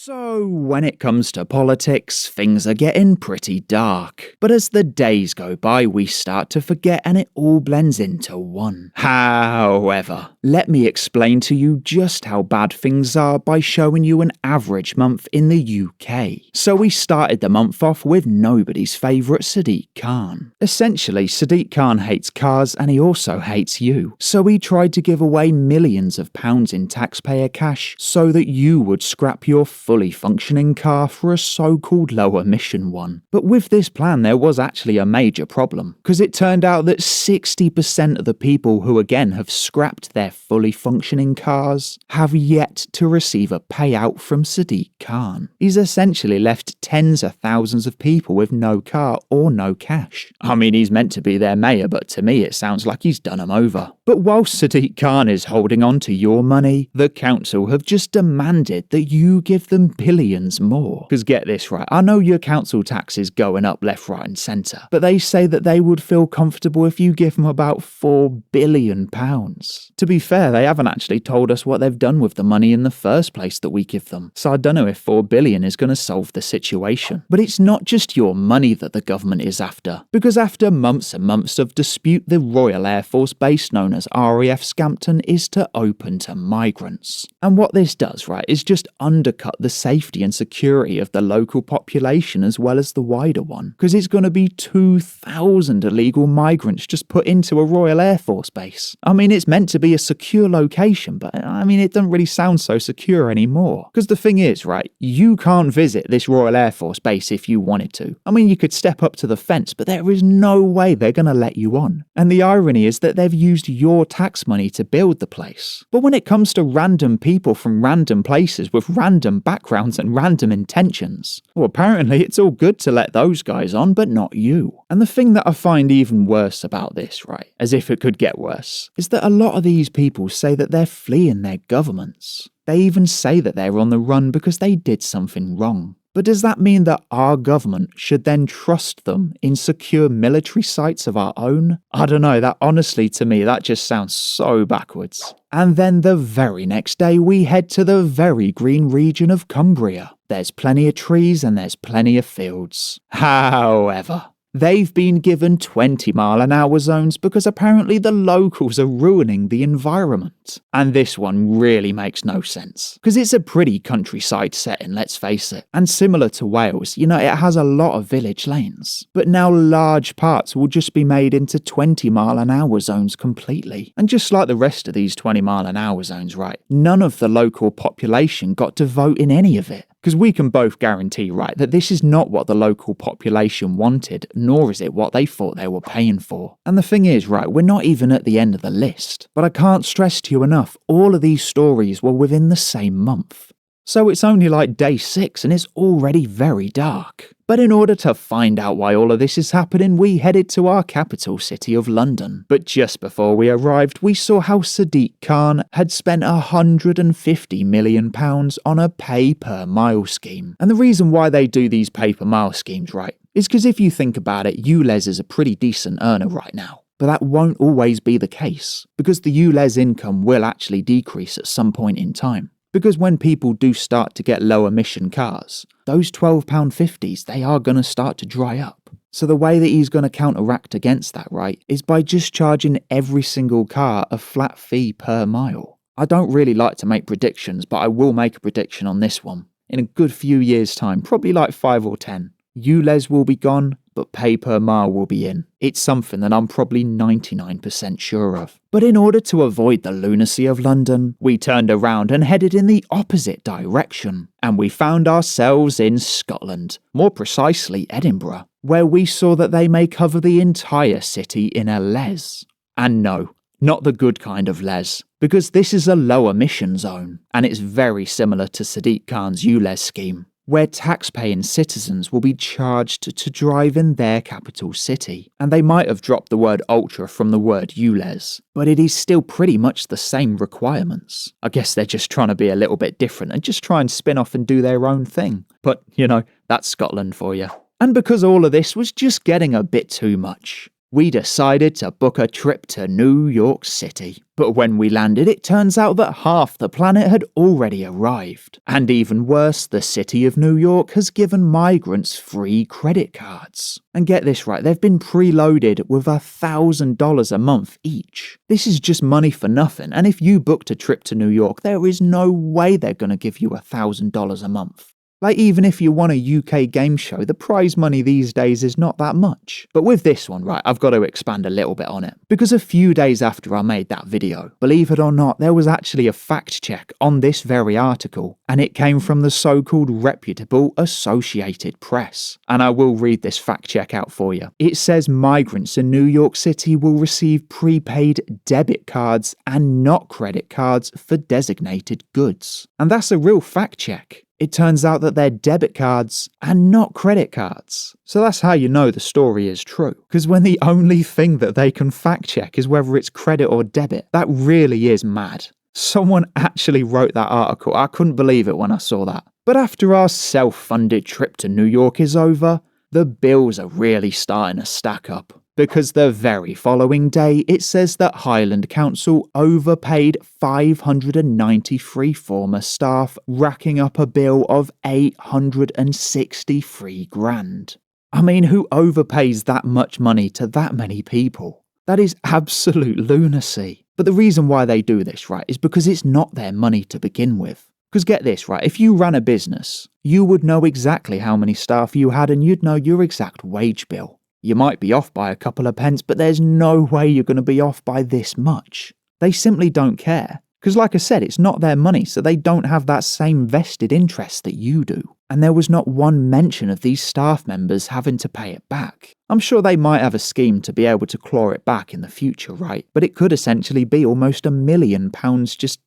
So, when it comes to politics, things are getting pretty dark. But as the days go by, we start to forget and it all blends into one. However, let me explain to you just how bad things are by showing you an average month in the UK. So we started the month off with nobody's favourite Sadik Khan. Essentially, Sadik Khan hates cars and he also hates you. So he tried to give away millions of pounds in taxpayer cash so that you would scrap your fully functioning car for a so-called low-emission one. But with this plan there was actually a major problem, because it turned out that 60% of the people who again have scrapped their fully functioning cars have yet to receive a payout from Sadik Khan. He's essentially left tens of thousands of people with no car or no cash. I mean, he's meant to be their mayor, but to me it sounds like he's done them over. But whilst Sadik Khan is holding on to your money, the council have just demanded that you give them billions more. Because get this right, I know your council tax is going up left, right and centre, but they say that they would feel comfortable if you give them about £4 billion. To be fair, they haven't actually told us what they've done with the money in the first place that we give them, so I don't know if £4 billion is going to solve the situation. But it's not just your money that the government is after, because after months and months of dispute, the Royal Air Force base known as RAF Scampton is to open to migrants. And what this does, right, is just undercut the safety and security of the local population as well as the wider one, because it's going to be 2,000 illegal migrants just put into a Royal Air Force base. I mean, it's meant to be a secure location, but I mean, it doesn't really sound so secure anymore. Because the thing is, right, you can't visit this Royal Air Force base if you wanted to. I mean, you could step up to the fence, but there is no way they're going to let you on. And the irony is that they've used your tax money to build the place. But when it comes to random people from random places with random backgrounds and random intentions, well, apparently it's all good to let those guys on, but not you. And the thing that I find even worse about this, right, as if it could get worse, is that a lot of these people say that they're fleeing their governments. They even say that they're on the run because they did something wrong. But does that mean that our government should then trust them in secure military sites of our own? I don't know, that honestly to me, that just sounds so backwards. And then the very next day we head to the very green region of Cumbria. There's plenty of trees and there's plenty of fields. However, they've been given 20-mile-an-hour zones because apparently the locals are ruining the environment. And this one really makes no sense, because it's a pretty countryside setting, let's face it. And similar to Wales, you know, it has a lot of village lanes. But now large parts will just be made into 20-mile-an-hour zones completely. And just like the rest of these 20-mile-an-hour zones, right, none of the local population got to vote in any of it. Because we can both guarantee, right, that this is not what the local population wanted, nor is it what they thought they were paying for. And the thing is, right, we're not even at the end of the list. But I can't stress to you enough, all of these stories were within the same month. So it's only like day 6 and it's already very dark. But in order to find out why all of this is happening, we headed to our capital city of London. But just before we arrived, we saw how Sadik Khan had spent £150 million on a pay-per-mile scheme. And the reason why they do these pay-per-mile schemes, right, is because if you think about it, ULEZ is a pretty decent earner right now. But that won't always be the case, because the ULEZ income will actually decrease at some point in time. Because when people do start to get low emission cars, those £12.50s, they are going to start to dry up. So the way that he's going to counteract against that, right, is by just charging every single car a flat fee per mile. I don't really like to make predictions, but I will make a prediction on this one. In a good few years' time, probably like 5 or 10, ULEZ will be gone, but pay per mile will be in. It's something that I'm probably 99% sure of. But in order to avoid the lunacy of London, we turned around and headed in the opposite direction. And we found ourselves in Scotland, more precisely Edinburgh, where we saw that they may cover the entire city in a LES. And no, not the good kind of LES, because this is a low emission zone, and it's very similar to Sadik Khan's ULEZ scheme, where tax-paying citizens will be charged to drive in their capital city. And they might have dropped the word ultra from the word ULEZ, but it is still pretty much the same requirements. I guess they're just trying to be a little bit different and just try and spin off and do their own thing. But, you know, that's Scotland for you. And because all of this was just getting a bit too much, We decided to book a trip to New York City. But when we landed, it turns out that half the planet had already arrived. And even worse, the city of New York has given migrants free credit cards. And get this right, they've been preloaded with $1,000 a month each. This is just money for nothing, and if you booked a trip to New York, there is no way they're going to give you $1,000 a month. Like, even if you won a UK game show, the prize money these days is not that much. But with this one, right, I've got to expand a little bit on it. Because a few days after I made that video, believe it or not, there was actually a fact check on this very article, and it came from the so-called reputable Associated Press. And I will read this fact check out for you. It says migrants in New York City will receive prepaid debit cards and not credit cards for designated goods. And that's a real fact check. It turns out that they're debit cards and not credit cards. So that's how you know the story is true. Because when the only thing that they can fact check is whether it's credit or debit, that really is mad. Someone actually wrote that article. I couldn't believe it when I saw that. But after our self-funded trip to New York is over, the bills are really starting to stack up. Because the very following day, it says that Highland Council overpaid 593 former staff, racking up a bill of 863 grand. I mean, who overpays that much money to that many people? That is absolute lunacy. But the reason why they do this, right, is because it's not their money to begin with. Because get this, right, if you ran a business, you would know exactly how many staff you had and you'd know your exact wage bill. You might be off by a couple of pence, but there's no way you're going to be off by this much. They simply don't care. Because like I said, it's not their money, so they don't have that same vested interest that you do. And there was not one mention of these staff members having to pay it back. I'm sure they might have a scheme to be able to claw it back in the future, right? But it could essentially be almost £1 million just,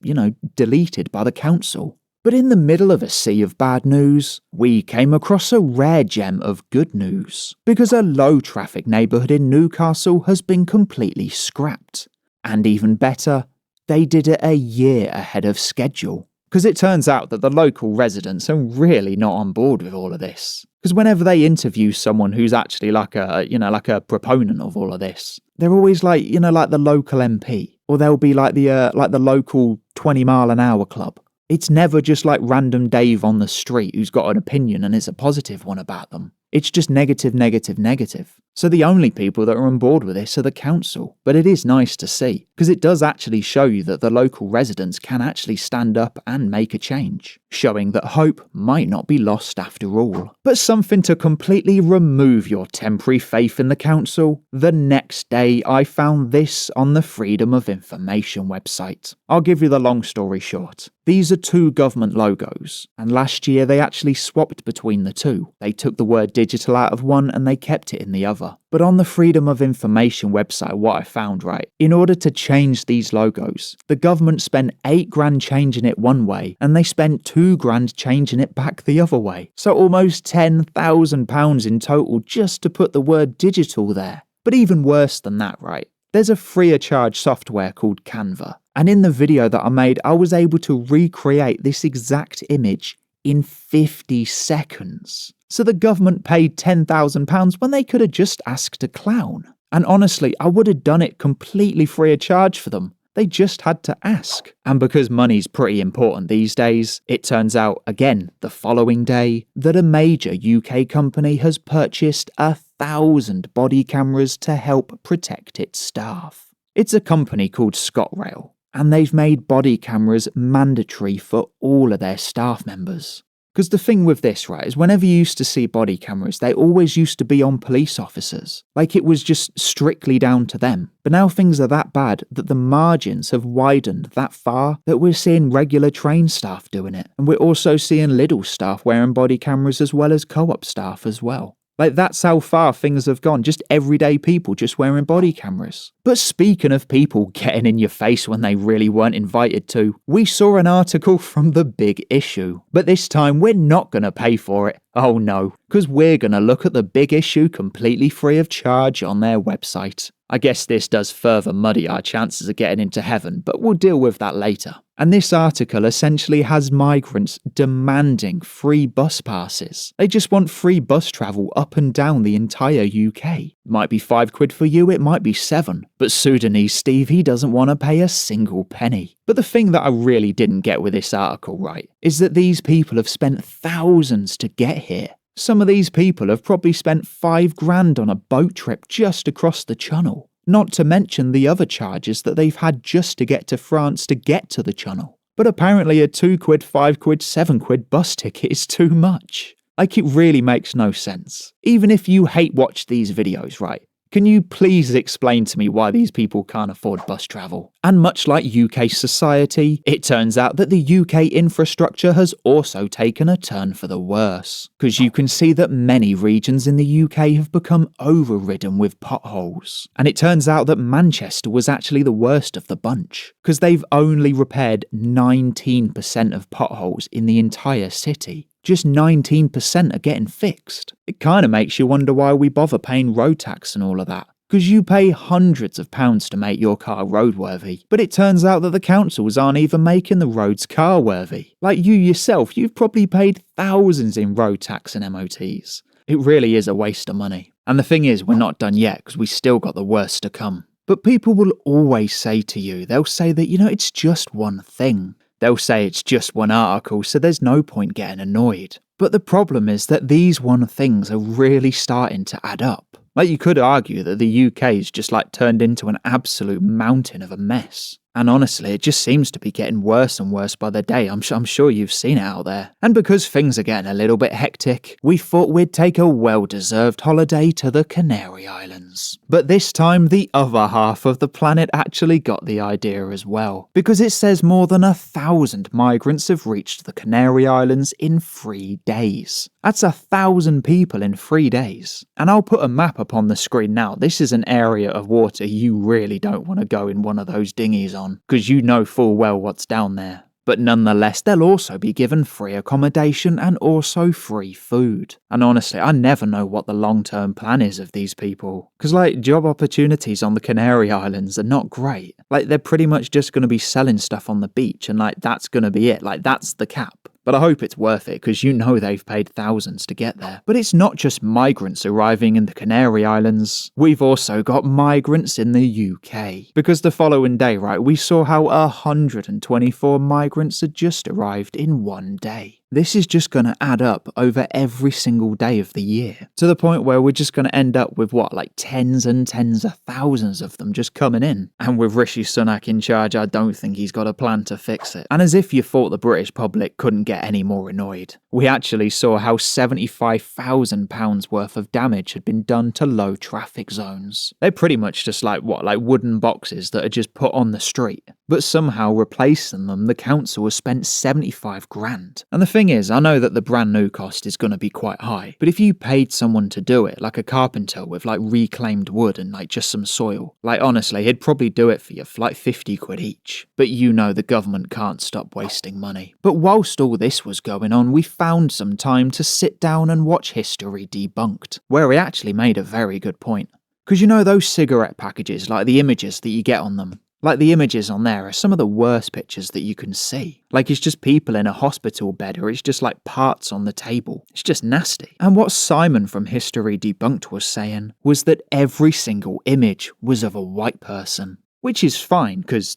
deleted by the council. But in the middle of a sea of bad news, we came across a rare gem of good news, because a low-traffic neighbourhood in Newcastle has been completely scrapped. And even better, they did it a year ahead of schedule. Because it turns out that the local residents are really not on board with all of this. Because whenever they interview someone who's actually like a proponent of all of this, they're always like the local MP, or they'll be like the local 20-mile-an-hour club. It's never just like random Dave on the street who's got an opinion and it's a positive one about them. It's just negative, negative, negative. So the only people that are on board with this are the council. But it is nice to see, because it does actually show you that the local residents can actually stand up and make a change, showing that hope might not be lost after all. But something to completely remove your temporary faith in the council, the next day I found this on the Freedom of Information website. I'll give you the long story short. These are two government logos, and last year they actually swapped between the two. They took the word digital out of one and they kept it in the other. But on the Freedom of Information website, what I found, right, in order to change these logos, the government spent £8 grand changing it one way, and they spent £2 grand changing it back the other way. So almost £10,000 in total just to put the word digital there. But even worse than that, right, there's a free of charge software called Canva. And in the video that I made, I was able to recreate this exact image in 50 seconds. So the government paid £10,000 when they could have just asked a clown. And honestly, I would have done it completely free of charge for them. They just had to ask. And because money's pretty important these days, it turns out, again, the following day, that a major UK company has purchased 1,000 body cameras to help protect its staff. It's a company called ScotRail, and they've made body cameras mandatory for all of their staff members. Because the thing with this, right, is whenever you used to see body cameras, they always used to be on police officers. Like it was just strictly down to them. But now things are that bad that the margins have widened that far that we're seeing regular train staff doing it. And we're also seeing Lidl staff wearing body cameras as well as co-op staff as well. Like, that's how far things have gone. Just everyday people just wearing body cameras. But speaking of people getting in your face when they really weren't invited to, we saw an article from The Big Issue. But this time, we're not going to pay for it. Oh no, because we're going to look at The Big Issue completely free of charge on their website. I guess this does further muddy our chances of getting into heaven, but we'll deal with that later. And this article essentially has migrants demanding free bus passes. They just want free bus travel up and down the entire UK. Might be £5 for you, it might be 7. But Sudanese Steve, he doesn't want to pay a single penny. But the thing that I really didn't get with this article, right, is that these people have spent thousands to get here. Some of these people have probably spent £5,000 on a boat trip just across the Channel. Not to mention the other charges that they've had just to get to France to get to the Channel. But apparently a £2, £5, £7 bus ticket is too much. Like, it really makes no sense. Even if you hate watch these videos, right? Can you please explain to me why these people can't afford bus travel? And much like UK society, it turns out that the UK infrastructure has also taken a turn for the worse. Because you can see that many regions in the UK have become overridden with potholes. And it turns out that Manchester was actually the worst of the bunch, because they've only repaired 19% of potholes in the entire city. Just 19% are getting fixed. It kind of makes you wonder why we bother paying road tax and all of that. Because you pay hundreds of pounds to make your car roadworthy, but it turns out that the councils aren't even making the roads car-worthy. Like you yourself, you've probably paid thousands in road tax and MOTs. It really is a waste of money. And the thing is, we're not done yet because we still got the worst to come. But people will always say to you, they'll say that, it's just one thing. They'll say it's just one article, so there's no point getting annoyed. But the problem is that these one things are really starting to add up. Like, you could argue that the UK's just turned into an absolute mountain of a mess. And honestly, it just seems to be getting worse and worse by the day. I'm sure you've seen it out there. And because things are getting a little bit hectic, we thought we'd take a well-deserved holiday to the Canary Islands. But this time, the other half of the planet actually got the idea as well. Because it says more than 1,000 migrants have reached the Canary Islands in 3 days. That's 1,000 people in 3 days. And I'll put a map up on the screen now. This is an area of water you really don't want to go in one of those dinghies on, because you know full well what's down there. But nonetheless, they'll also be given free accommodation and also free food. And honestly, I never know what the long-term plan is of these people. Because job opportunities on the Canary Islands are not great. They're pretty much just going to be selling stuff on the beach and that's going to be it. That's the cap. But I hope it's worth it, because they've paid thousands to get there. But it's not just migrants arriving in the Canary Islands. We've also got migrants in the UK. Because the following day, we saw how 124 migrants had just arrived in 1 day. This is just going to add up over every single day of the year, to the point where we're just going to end up with tens and tens of thousands of them just coming in. And with Rishi Sunak in charge, I don't think he's got a plan to fix it. And as if you thought the British public couldn't get any more annoyed, we actually saw how £75,000 worth of damage had been done to low traffic zones. They're pretty much just wooden boxes that are just put on the street. But somehow replacing them, the council has spent £75,000. And the thing is, I know that the brand new cost is going to be quite high, but if you paid someone to do it, like a carpenter with reclaimed wood and just some soil, honestly, he'd probably do it for you for £50 each. But the government can't stop wasting money. But whilst all this was going on, we found some time to sit down and watch History Debunked, where he actually made a very good point. Because those cigarette packages, the images that you get on them, the images on there are some of the worst pictures that you can see. It's just people in a hospital bed, or it's just parts on the table. It's just nasty. And what Simon from History Debunked was saying was that every single image was of a white person. Which is fine, because,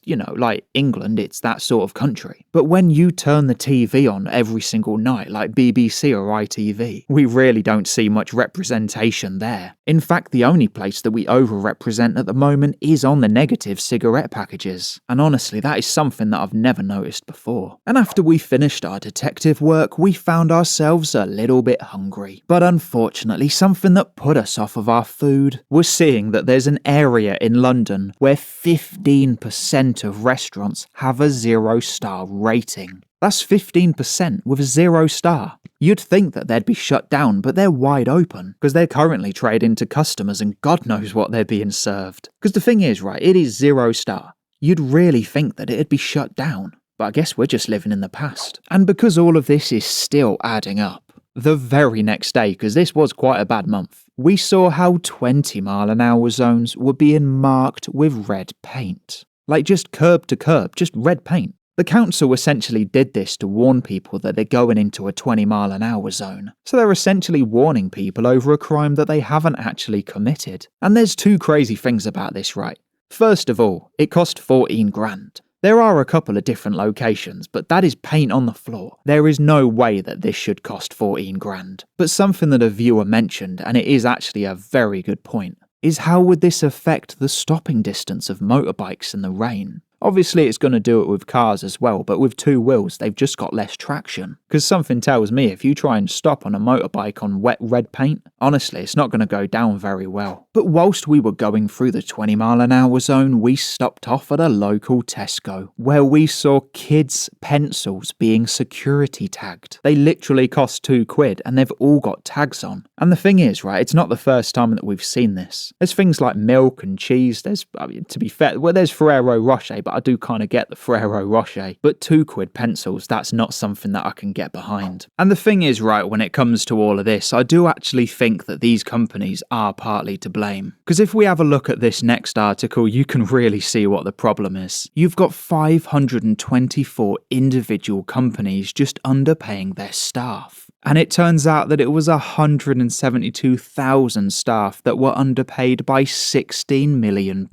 England, it's that sort of country. But when you turn the TV on every single night, like BBC or ITV, we really don't see much representation there. In fact, the only place that we over-represent at the moment is on the negative cigarette packages. And honestly, that is something that I've never noticed before. And after we finished our detective work, we found ourselves a little bit hungry. But unfortunately, something that put us off of our food was seeing that there's an area in London where 15% of restaurants have a 0-star rating. That's 15% with a 0 star. You'd think that they'd be shut down, but they're wide open, because they're currently trading to customers and God knows what they're being served. Because the thing is, it is 0 star. You'd really think that it'd be shut down. But I guess we're just living in the past. And because all of this is still adding up, the very next day, because this was quite a bad month, we saw how 20-mile-an-hour zones were being marked with red paint. Just curb to curb, just red paint. The council essentially did this to warn people that they're going into a 20-mile-an-hour zone. So they're essentially warning people over a crime that they haven't actually committed. And there's two crazy things about this, right? First of all, it cost 14 grand. There are a couple of different locations, but that is paint on the floor. There is no way that this should cost 14 grand. But something that a viewer mentioned, and it is actually a very good point, is how would this affect the stopping distance of motorbikes in the rain? Obviously it's going to do it with cars as well, but with two wheels they've just got less traction. Because something tells me if you try and stop on a motorbike on wet red paint, honestly it's not going to go down very well. But whilst we were going through the 20-mile-an-hour zone, we stopped off at a local Tesco, where we saw kids' pencils being security tagged. They literally cost £2 and they've all got tags on. And the thing is, right, it's not the first time that we've seen this. There's things like milk and cheese, there's, to be fair, well there's Ferrero Rocher, but I do kind of get the Ferrero Rocher. But £2 pencils, that's not something that I can get behind. And the thing is, right, when it comes to all of this, I do actually think that these companies are partly to blame. Because if we have a look at this next article, you can really see what the problem is. You've got 524 individual companies just underpaying their staff. And it turns out that it was 172,000 staff that were underpaid by £16 million.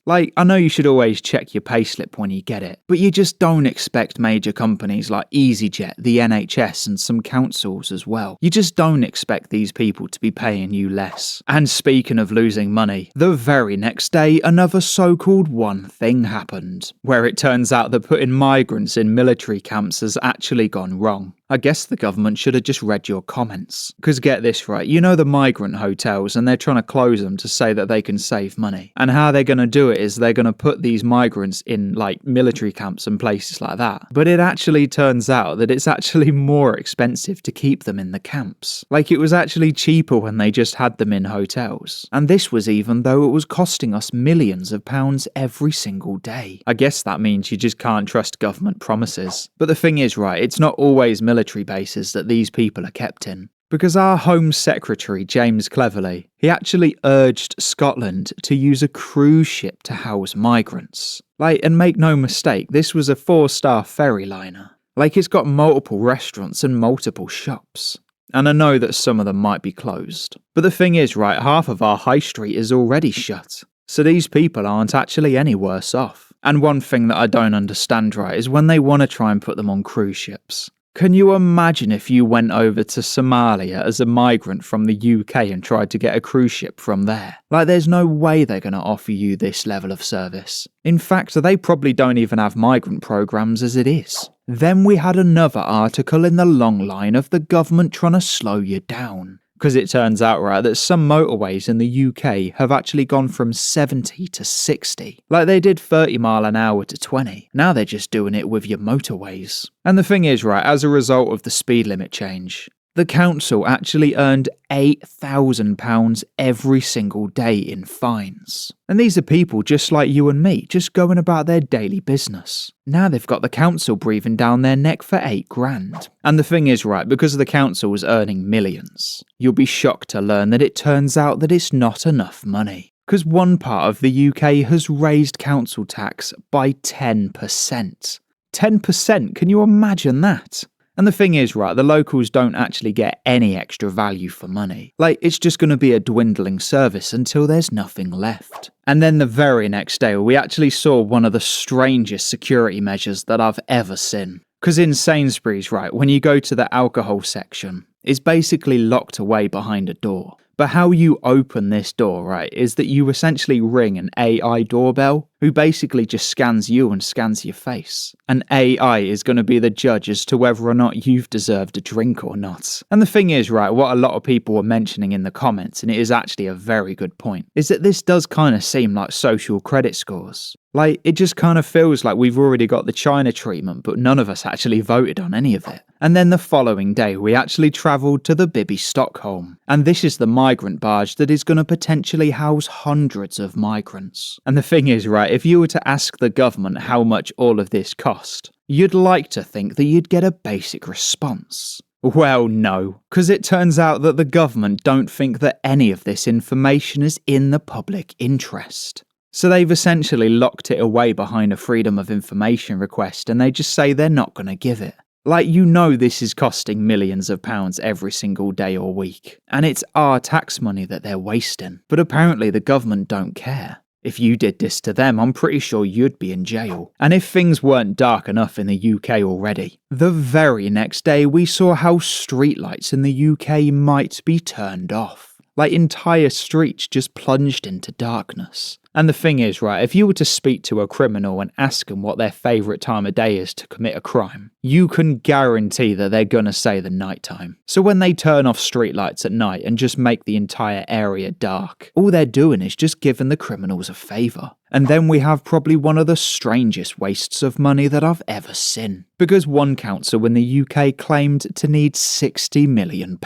Like, I know you should always check your payslip when you get it, but you just don't expect major companies like EasyJet, the NHS and some councils as well. You just don't expect these people to be paying you less. And speaking of losing money, the very next day another so-called one thing happened, where it turns out that putting migrants in military camps has actually gone wrong. I guess the government should have just read your comments. Because get this right, you know the migrant hotels and they're trying to close them to say that they can save money. And how they're going to do it is they're going to put these migrants in like military camps and places like that. But it actually turns out that it's actually more expensive to keep them in the camps. Like it was actually cheaper when they just had them in hotels. And this was even though it was costing us millions of pounds every single day. I guess that means you just can't trust government promises. But the thing is, right, it's not always military bases that these people are kept in. Because our Home Secretary, James Cleverly, he actually urged Scotland to use a cruise ship to house migrants. Like, and make no mistake, this was a 4-star ferry liner. Like, it's got multiple restaurants and multiple shops. And I know that some of them might be closed. But the thing is, right, half of our high street is already shut. So these people aren't actually any worse off. And one thing that I don't understand, right, is when they want to try and put them on cruise ships. Can you imagine if you went over to Somalia as a migrant from the UK and tried to get a cruise ship from there? Like, there's no way they're going to offer you this level of service. In fact, they probably don't even have migrant programs as it is. Then we had another article in the long line of the government trying to slow you down. Because it turns out, right, that some motorways in the UK have actually gone from 70 to 60. Like they did 30 mile an hour to 20. Now they're just doing it with your motorways. And the thing is, right, as a result of the speed limit change, the council actually earned £8,000 every single day in fines. And these are people just like you and me, just going about their daily business. Now they've got the council breathing down their neck for £8 grand. And the thing is, right, because the council was earning millions, you'll be shocked to learn that it turns out that it's not enough money. Because one part of the UK has raised council tax by 10%. 10%, can you imagine that? And the thing is, right, the locals don't actually get any extra value for money. Like, it's just going to be a dwindling service until there's nothing left. And then the very next day, we actually saw one of the strangest security measures that I've ever seen. Because in Sainsbury's, right, when you go to the alcohol section, it's basically locked away behind a door. But how you open this door, right, is that you essentially ring an AI doorbell who basically just scans you and scans your face. And AI is going to be the judge as to whether or not you've deserved a drink or not. And the thing is, right, what a lot of people were mentioning in the comments, and it is actually a very good point, is that this does kind of seem like social credit scores. Like, it just kind of feels like we've already got the China treatment, but none of us actually voted on any of it. And then the following day, we actually travelled to the Bibby Stockholm. And this is the migrant barge that is going to potentially house hundreds of migrants. And the thing is, right, if you were to ask the government how much all of this cost, you'd like to think that you'd get a basic response. Well, no, because it turns out that the government don't think that any of this information is in the public interest. So they've essentially locked it away behind a freedom of information request and they just say they're not going to give it. Like, you know this is costing millions of pounds every single day or week. And it's our tax money that they're wasting. But apparently the government don't care. If you did this to them, I'm pretty sure you'd be in jail. And if things weren't dark enough in the UK already, the very next day we saw how streetlights in the UK might be turned off. Like, entire streets just plunged into darkness. And the thing is, right, if you were to speak to a criminal and ask them what their favourite time of day is to commit a crime, you can guarantee that they're gonna say the nighttime. So when they turn off streetlights at night and just make the entire area dark, all they're doing is just giving the criminals a favour. And then we have probably one of the strangest wastes of money that I've ever seen. Because one council in the UK claimed to need £60 million.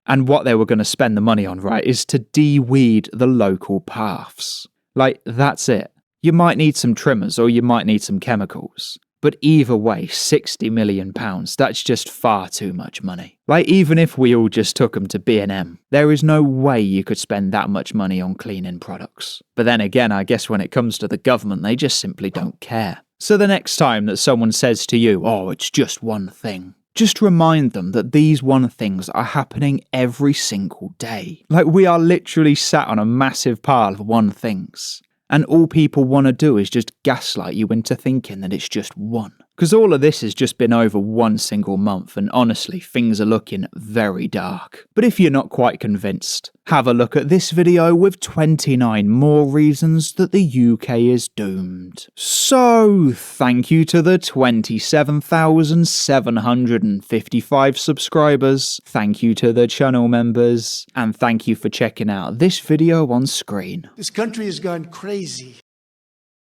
And what they were going to spend the money on, right, is to de-weed the local paths. Like, that's it. You might need some trimmers or you might need some chemicals. But either way, £60 million, that's just far too much money. Like, even if we all just took them to B&M, there is no way you could spend that much money on cleaning products. But then again, I guess when it comes to the government, they just simply don't care. So the next time that someone says to you, oh, it's just one thing, just remind them that these one things are happening every single day. Like, we are literally sat on a massive pile of one things. And all people want to do is just gaslight you into thinking that it's just one. Because all of this has just been over one single month and honestly, things are looking very dark. But if you're not quite convinced, have a look at this video with 29 more reasons that the UK is doomed. So, thank you to the 27,755 subscribers, thank you to the channel members, and thank you for checking out this video on screen. This country has gone crazy.